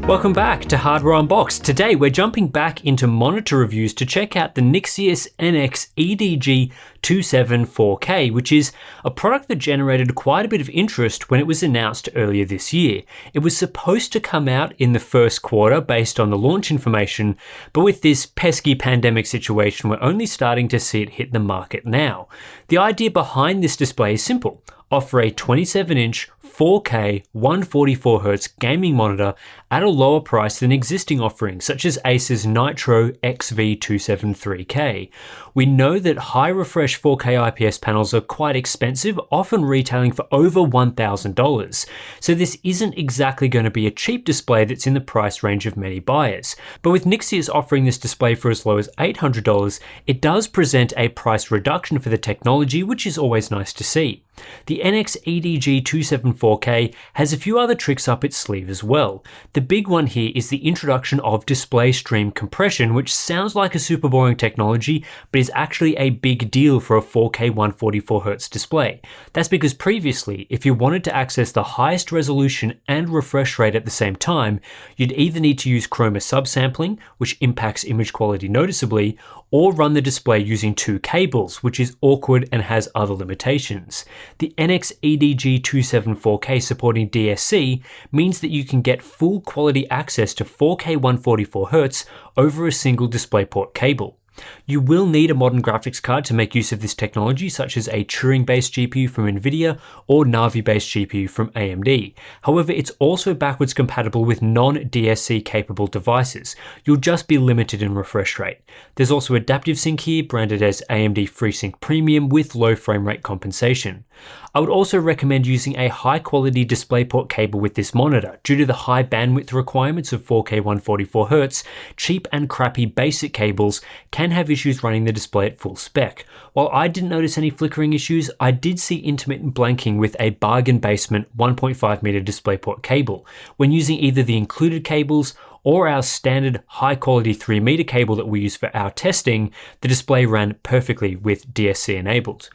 Welcome back to Hardware Unboxed. Today we're jumping back into monitor reviews to check out the Nixeus NX-EDG274K, which is a product that generated quite a bit of interest when it was announced earlier this year. It was supposed to come out in the first quarter based on the launch information, but with this pesky pandemic situation, we're only starting to see it hit the market now. The idea behind this display is simple. Offer a 27-inch 4K 144Hz gaming monitor at a lower price than existing offerings such as Acer's Nitro XV273K. We know that high refresh 4K IPS panels are quite expensive, often retailing for over $1,000. So this isn't exactly going to be a cheap display that's in the price range of many buyers. But with Nixeus offering this display for as low as $800, it does present a price reduction for the technology, which is always nice to see. The NX-EDG274K has a few other tricks up its sleeve as well. The big one here is the introduction of display stream compression, which sounds like a super boring technology, but is actually a big deal for a 4K 144Hz display. That's because previously, if you wanted to access the highest resolution and refresh rate at the same time, you'd either need to use chroma subsampling, which impacts image quality noticeably, or run the display using two cables, which is awkward and has other limitations. The NX-EDG274K supporting DSC means that you can get full quality access to 4K 144Hz over a single DisplayPort cable. You will need a modern graphics card to make use of this technology, such as a Turing-based GPU from Nvidia or Navi-based GPU from AMD. However, it's also backwards compatible with non-DSC capable devices. You'll just be limited in refresh rate. There's also adaptive sync here, branded as AMD FreeSync Premium with low frame rate compensation. I would also recommend using a high-quality DisplayPort cable with this monitor. Due to the high bandwidth requirements of 4K 144Hz, cheap and crappy basic cables can have issues running the display at full spec. While I didn't notice any flickering issues, I did see intermittent blanking with a bargain basement 1.5 meter DisplayPort cable. When using either the included cables or our standard high-quality 3 meter cable that we use for our testing, the display ran perfectly with DSC enabled.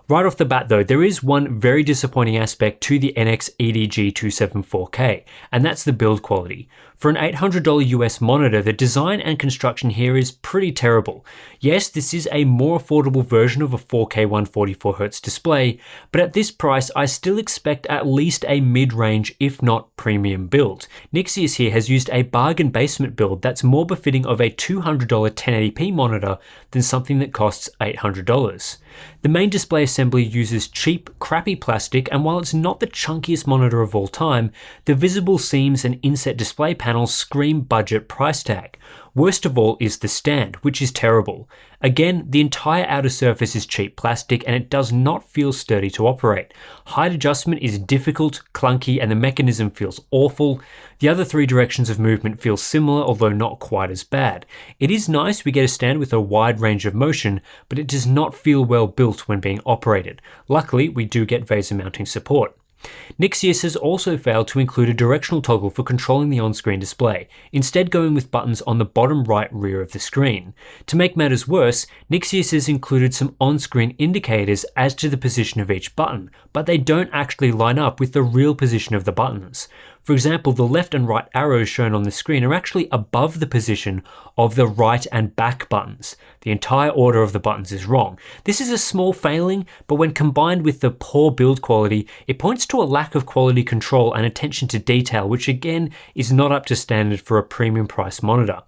Right off the bat though, there is one very disappointing aspect to the NX-EDG274K, and that's the build quality. For an $800 US monitor, the design and construction here is pretty terrible. Yes, this is a more affordable version of a 4K 144Hz display, but at this price, I still expect at least a mid-range, if not premium build. Nixeus here has used a bargain basement build that's more befitting of a $200 1080p monitor than something that costs $800. The main display assembly uses cheap, crappy plastic, and while it's not the chunkiest monitor of all time, the visible seams and inset display panels scream budget price tag. Worst of all is the stand, which is terrible. Again, the entire outer surface is cheap plastic and it does not feel sturdy to operate. Height adjustment is difficult, clunky, and the mechanism feels awful. The other three directions of movement feel similar, although not quite as bad. It is nice we get a stand with a wide range of motion, but it does not feel well built when being operated. Luckily, we do get VESA mounting support. Nixeus has also failed to include a directional toggle for controlling the on-screen display, instead going with buttons on the bottom right rear of the screen. To make matters worse, Nixeus has included some on-screen indicators as to the position of each button, but they don't actually line up with the real position of the buttons. For example, the left and right arrows shown on the screen are actually above the position of the right and back buttons. The entire order of the buttons is wrong. This is a small failing, but when combined with the poor build quality, it points to a lack of quality control and attention to detail, which again is not up to standard for a premium price monitor.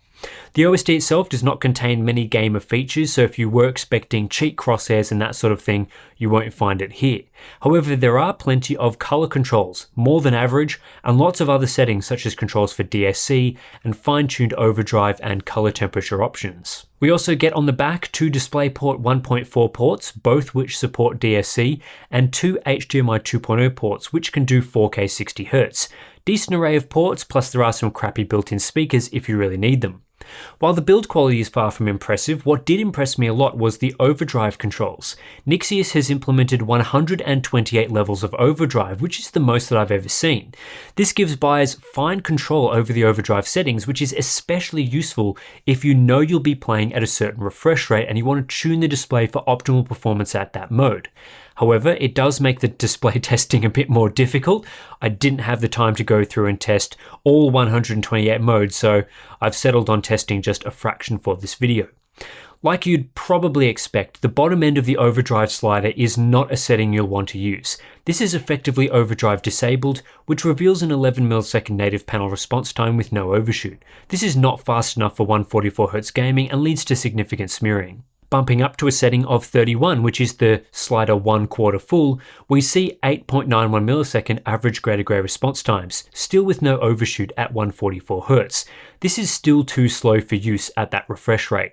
The OSD itself does not contain many gamer features, so if you were expecting cheat crosshairs and that sort of thing, you won't find it here. However, there are plenty of color controls, more than average, and lots of other settings such as controls for DSC and fine-tuned overdrive and color temperature options. We also get on the back two DisplayPort 1.4 ports, both which support DSC, and two HDMI 2.0 ports which can do 4K 60Hz. Decent array of ports, plus there are some crappy built-in speakers if you really need them. While the build quality is far from impressive, what did impress me a lot was the overdrive controls. Nixeus has implemented 128 levels of overdrive, which is the most that I've ever seen. This gives buyers fine control over the overdrive settings, which is especially useful if you know you'll be playing at a certain refresh rate and you want to tune the display for optimal performance at that mode. However, it does make the display testing a bit more difficult. I didn't have the time to go through and test all 128 modes, so I've settled on testing just a fraction for this video. Like you'd probably expect, the bottom end of the overdrive slider is not a setting you'll want to use. This is effectively overdrive disabled, which reveals an 11 millisecond native panel response time with no overshoot. This is not fast enough for 144Hz gaming and leads to significant smearing. Bumping up to a setting of 31, which is the slider 1/4 full, we see 8.91 millisecond average gray-to-gray response times, still with no overshoot at 144Hz. This is still too slow for use at that refresh rate.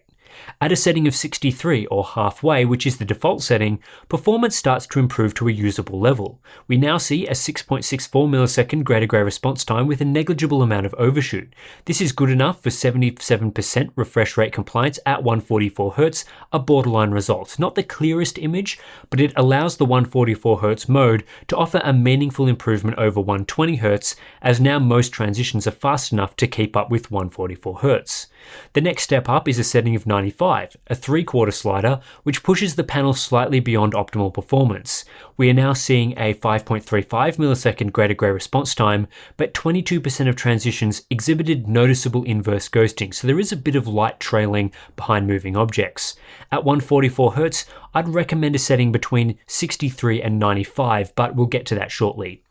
At a setting of 63 or halfway, which is the default setting, performance starts to improve to a usable level. We now see a 6.64 millisecond gray-to-gray response time with a negligible amount of overshoot. This is good enough for 77% refresh rate compliance at 144Hz, a borderline result. Not the clearest image, but it allows the 144Hz mode to offer a meaningful improvement over 120Hz, as now most transitions are fast enough to keep up with 144Hz. The next step up is a setting of 95, a 3/4 slider, which pushes the panel slightly beyond optimal performance. We are now seeing a 5.35 millisecond gray-to-gray response time, but 22% of transitions exhibited noticeable inverse ghosting, so there is a bit of light trailing behind moving objects. At 144Hz, I'd recommend a setting between 63 and 95, but we'll get to that shortly.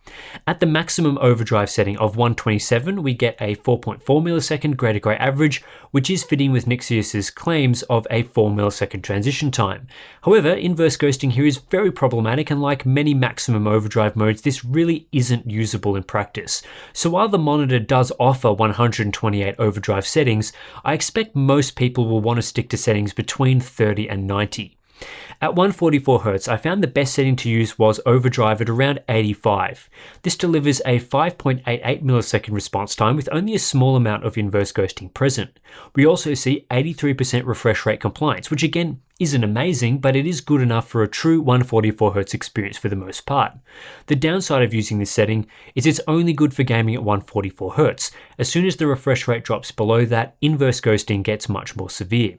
At the maximum overdrive setting of 127, we get a 4.4 millisecond gray-to-gray average, which is fitting with Nixeus's claims of a 4 millisecond transition time. However, inverse ghosting here is very problematic, and like many maximum overdrive modes, this really isn't usable in practice. So while the monitor does offer 128 overdrive settings, I expect most people will want to stick to settings between 30 and 90. At 144Hz, I found the best setting to use was overdrive at around 85. This delivers a 5.88 millisecond response time with only a small amount of inverse ghosting present. We also see 83% refresh rate compliance, which again isn't amazing, but it is good enough for a true 144Hz experience for the most part. The downside of using this setting is it's only good for gaming at 144Hz. As soon as the refresh rate drops below that, inverse ghosting gets much more severe.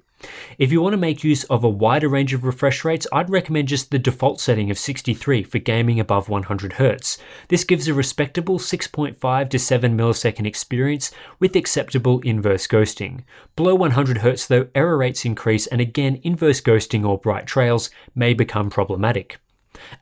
If you want to make use of a wider range of refresh rates, I'd recommend just the default setting of 63 for gaming above 100Hz. This gives a respectable 6.5 to 7 millisecond experience with acceptable inverse ghosting. Below 100Hz though, error rates increase, and again, inverse ghosting or bright trails may become problematic.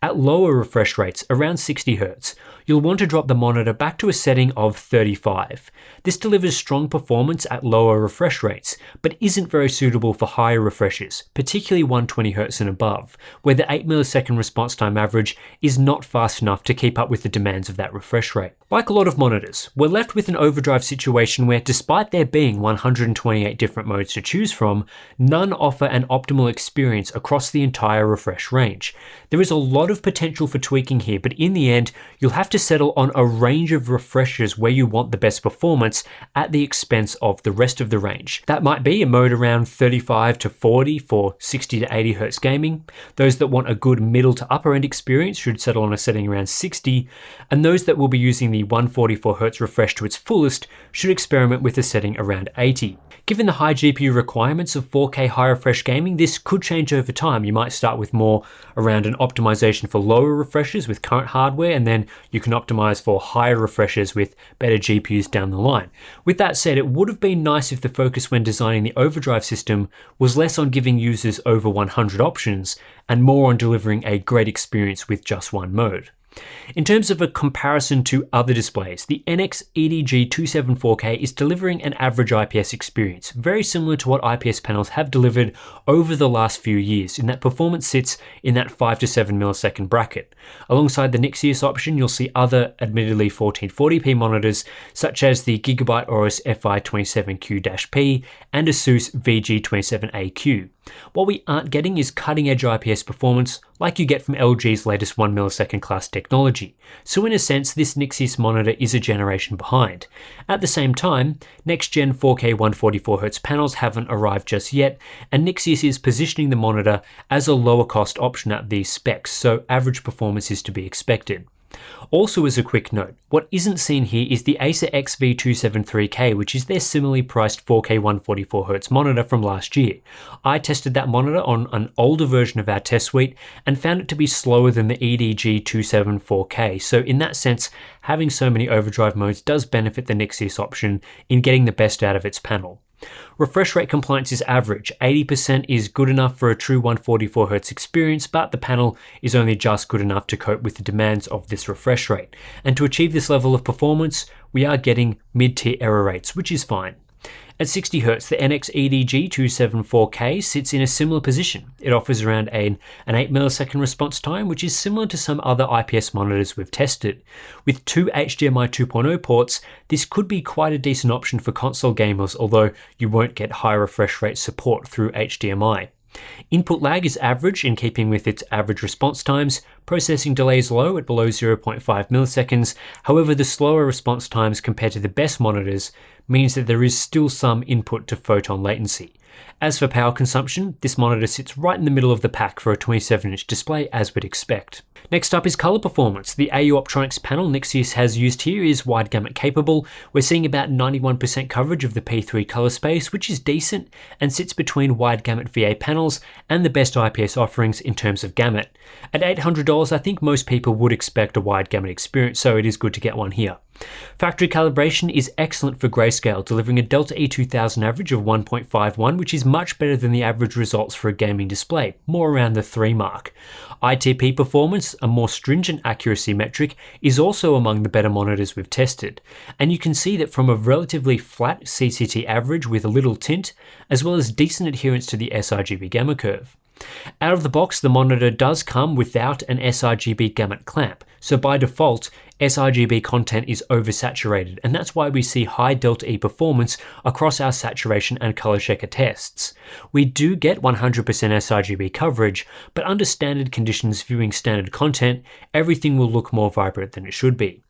At lower refresh rates, around 60Hz, you'll want to drop the monitor back to a setting of 35. This delivers strong performance at lower refresh rates, but isn't very suitable for higher refreshes, particularly 120Hz and above, where the 8 millisecond response time average is not fast enough to keep up with the demands of that refresh rate. Like a lot of monitors, we're left with an overdrive situation where, despite there being 128 different modes to choose from, none offer an optimal experience across the entire refresh range. There is a lot of potential for tweaking here, but in the end, you'll have to settle on a range of refreshers where you want the best performance at the expense of the rest of the range. That might be a mode around 35 to 40 for 60 to 80Hz gaming. Those that want a good middle to upper end experience should settle on a setting around 60, and those that will be using the 144Hz refresh to its fullest should experiment with a setting around 80. Given the high GPU requirements of 4K high refresh gaming, this could change over time. You might start with more around an optimization for lower refreshes with current hardware, and then you can optimize for higher refreshes with better GPUs down the line. With that said, it would have been nice if the focus when designing the overdrive system was less on giving users over 100 options and more on delivering a great experience with just one mode. In terms of a comparison to other displays, the NX-EDG274K is delivering an average IPS experience, very similar to what IPS panels have delivered over the last few years, in that performance sits in that 5 to 7 millisecond bracket. Alongside the Nixeus option, you'll see other, admittedly 1440p monitors, such as the Gigabyte Aorus FI27Q-P and Asus VG27AQ. What we aren't getting is cutting-edge IPS performance like you get from LG's latest 1 millisecond class technology. So in a sense, this Nixeus monitor is a generation behind. At the same time, next-gen 4K 144Hz panels haven't arrived just yet, and Nixeus is positioning the monitor as a lower cost option at these specs, so average performance is to be expected. Also, as a quick note, what isn't seen here is the Acer XV273K, which is their similarly priced 4K 144Hz monitor from last year. I tested that monitor on an older version of our test suite and found it to be slower than the EDG274K, so in that sense, having so many overdrive modes does benefit the Nixeus option in getting the best out of its panel. Refresh rate compliance is average. 80% is good enough for a true 144Hz experience, but the panel is only just good enough to cope with the demands of this refresh rate. And to achieve this level of performance, we are getting mid-tier error rates, which is fine. At 60Hz, the NX-EDG274K sits in a similar position. It offers around an 8 millisecond response time, which is similar to some other IPS monitors we've tested. With two HDMI 2.0 ports, this could be quite a decent option for console gamers, although you won't get high refresh rate support through HDMI. Input lag is average in keeping with its average response times. Processing delay is low at below 0.5 milliseconds. However, the slower response times compared to the best monitors means that there is still some input to photon latency. As for power consumption, this monitor sits right in the middle of the pack for a 27-inch display, as we'd expect. Next up is color performance. The AU Optronics panel Nixeus has used here is wide gamut capable. We're seeing about 91% coverage of the P3 color space, which is decent and sits between wide gamut VA panels and the best IPS offerings in terms of gamut. At $800, I think most people would expect a wide gamut experience, so it is good to get one here. Factory calibration is excellent for grayscale, delivering a Delta E2000 average of 1.51, which is much better than the average results for a gaming display, more around the 3 mark. ITP performance, a more stringent accuracy metric, is also among the better monitors we've tested, and you can see that from a relatively flat CCT average with a little tint, as well as decent adherence to the sRGB gamma curve. Out of the box, the monitor does come without an sRGB gamut clamp, so by default, sRGB content is oversaturated, and that's why we see high Delta E performance across our saturation and color checker tests. We do get 100% sRGB coverage, but under standard conditions viewing standard content, everything will look more vibrant than it should be.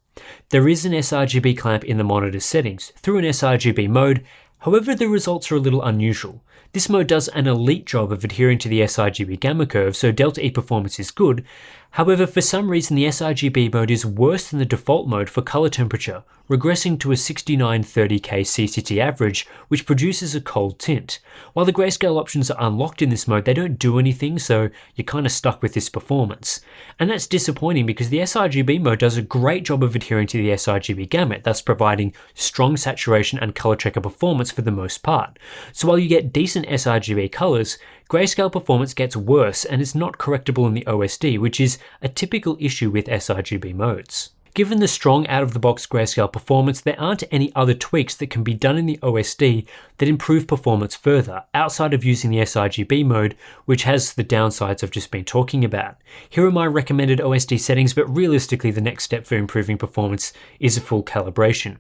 There is an sRGB clamp in the monitor settings through an sRGB mode. However, the results are a little unusual. This mode does an elite job of adhering to the sRGB gamma curve, so Delta E performance is good. However, for some reason the sRGB mode is worse than the default mode for color temperature, regressing to a 6930K CCT average, which produces a cold tint. While the grayscale options are unlocked in this mode, they don't do anything, so you're kind of stuck with this performance. And that's disappointing because the sRGB mode does a great job of adhering to the sRGB gamut, thus providing strong saturation and color checker performance for the most part. So while you get decent sRGB colors, grayscale performance gets worse and is not correctable in the OSD, which is a typical issue with sRGB modes. Given the strong out-of-the-box grayscale performance, there aren't any other tweaks that can be done in the OSD that improve performance further, outside of using the sRGB mode, which has the downsides I've just been talking about. Here are my recommended OSD settings, but realistically the next step for improving performance is a full calibration.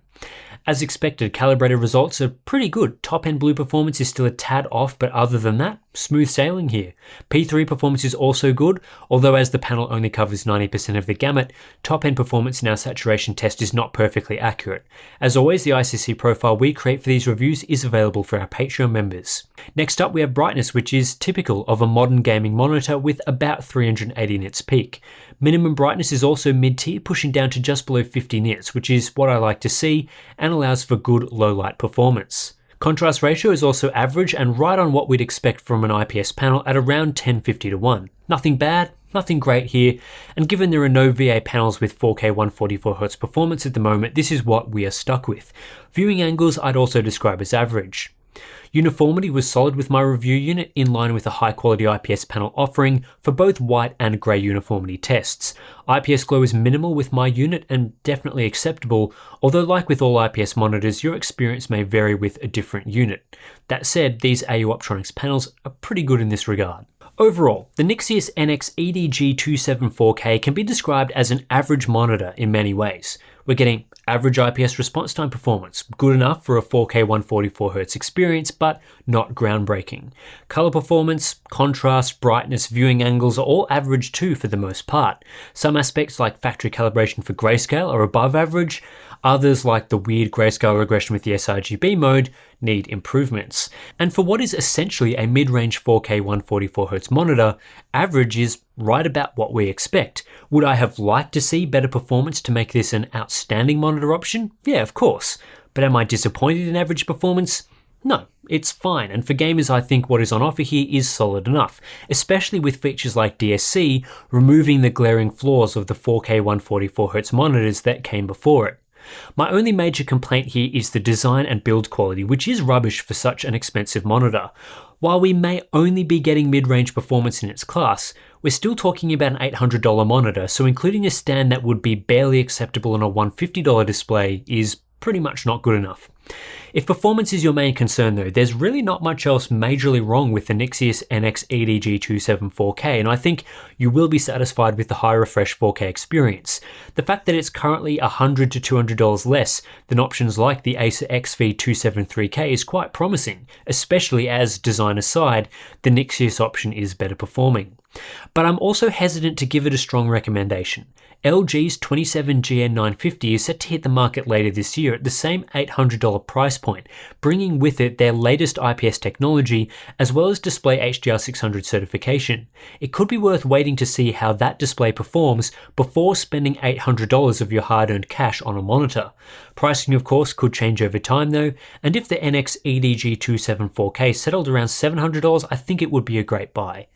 As expected, calibrated results are pretty good. Top-end blue performance is still a tad off, but other than that, smooth sailing here. P3 performance is also good, although as the panel only covers 90% of the gamut, top-end performance in our saturation test is not perfectly accurate. As always, the ICC profile we create for these reviews is available for our Patreon members. Next up, we have brightness, which is typical of a modern gaming monitor with about 380 nits peak. Minimum brightness is also mid-tier, pushing down to just below 50 nits, which is what I like to see and allows for good low-light performance. Contrast ratio is also average and right on what we'd expect from an IPS panel at around 1050:1. Nothing bad, nothing great here, and given there are no VA panels with 4K 144Hz performance at the moment, this is what we are stuck with. Viewing angles I'd also describe as average. Uniformity was solid with my review unit, in line with a high quality IPS panel offering for both white and grey uniformity tests. IPS glow is minimal with my unit and definitely acceptable, although like with all IPS monitors, your experience may vary with a different unit. That said, these AU Optronics panels are pretty good in this regard. Overall, the Nixeus NX-EDG274K can be described as an average monitor in many ways. We're getting average IPS response time performance, good enough for a 4K 144Hz experience, but not groundbreaking. Color performance, contrast, brightness, viewing angles are all average too for the most part. Some aspects like factory calibration for grayscale are above average. Others, like the weird grayscale regression with the sRGB mode, need improvements. And for what is essentially a mid-range 4K 144Hz monitor, average is right about what we expect. Would I have liked to see better performance to make this an outstanding monitor option? Yeah, of course. But am I disappointed in average performance? No, it's fine, and for gamers I think what is on offer here is solid enough, especially with features like DSC removing the glaring flaws of the 4K 144Hz monitors that came before it. My only major complaint here is the design and build quality, which is rubbish for such an expensive monitor. While we may only be getting mid-range performance in its class, we're still talking about an $800 monitor, so including a stand that would be barely acceptable on a $150 display is pretty much not good enough. If performance is your main concern though, there's really not much else majorly wrong with the Nixeus NX-EDG274K, and I think you will be satisfied with the high refresh 4K experience. The fact that it's currently $100 to $200 less than options like the Acer XV273K is quite promising, especially as, design aside, the Nixeus option is better performing. But I'm also hesitant to give it a strong recommendation. LG's 27GN950 is set to hit the market later this year at the same $800 price point, bringing with it their latest IPS technology as well as Display HDR 600 certification. It could be worth waiting to see how that display performs before spending $800 of your hard-earned cash on a monitor. Pricing of course could change over time though, and if the NX-EDG274K settled around $700, I think it would be a great buy.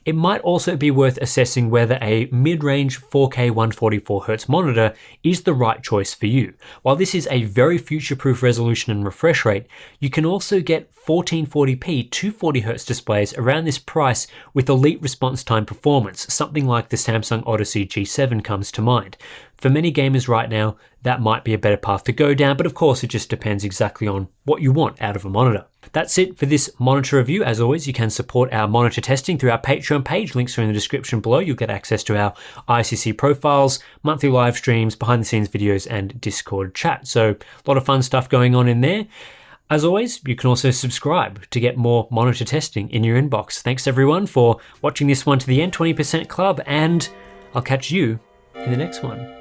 It might also be worth assessing whether a mid-range 4K 144Hz monitor is the right choice for you. While this is a very future-proof resolution and refresh rate, you can also get 1440p 240Hz displays around this price with elite response time performance, something like the Samsung Odyssey G7 comes to mind. For many gamers right now, that might be a better path to go down, but of course it just depends exactly on what you want out of a monitor. That's it for this monitor review. As always, you can support our monitor testing through our Patreon page. Links are in the description below. You'll get access to our ICC profiles, monthly live streams, behind the scenes videos, and Discord chat. So a lot of fun stuff going on in there. As always, you can also subscribe to get more monitor testing in your inbox. Thanks everyone for watching this one to the end, 20% Club, and I'll catch you in the next one.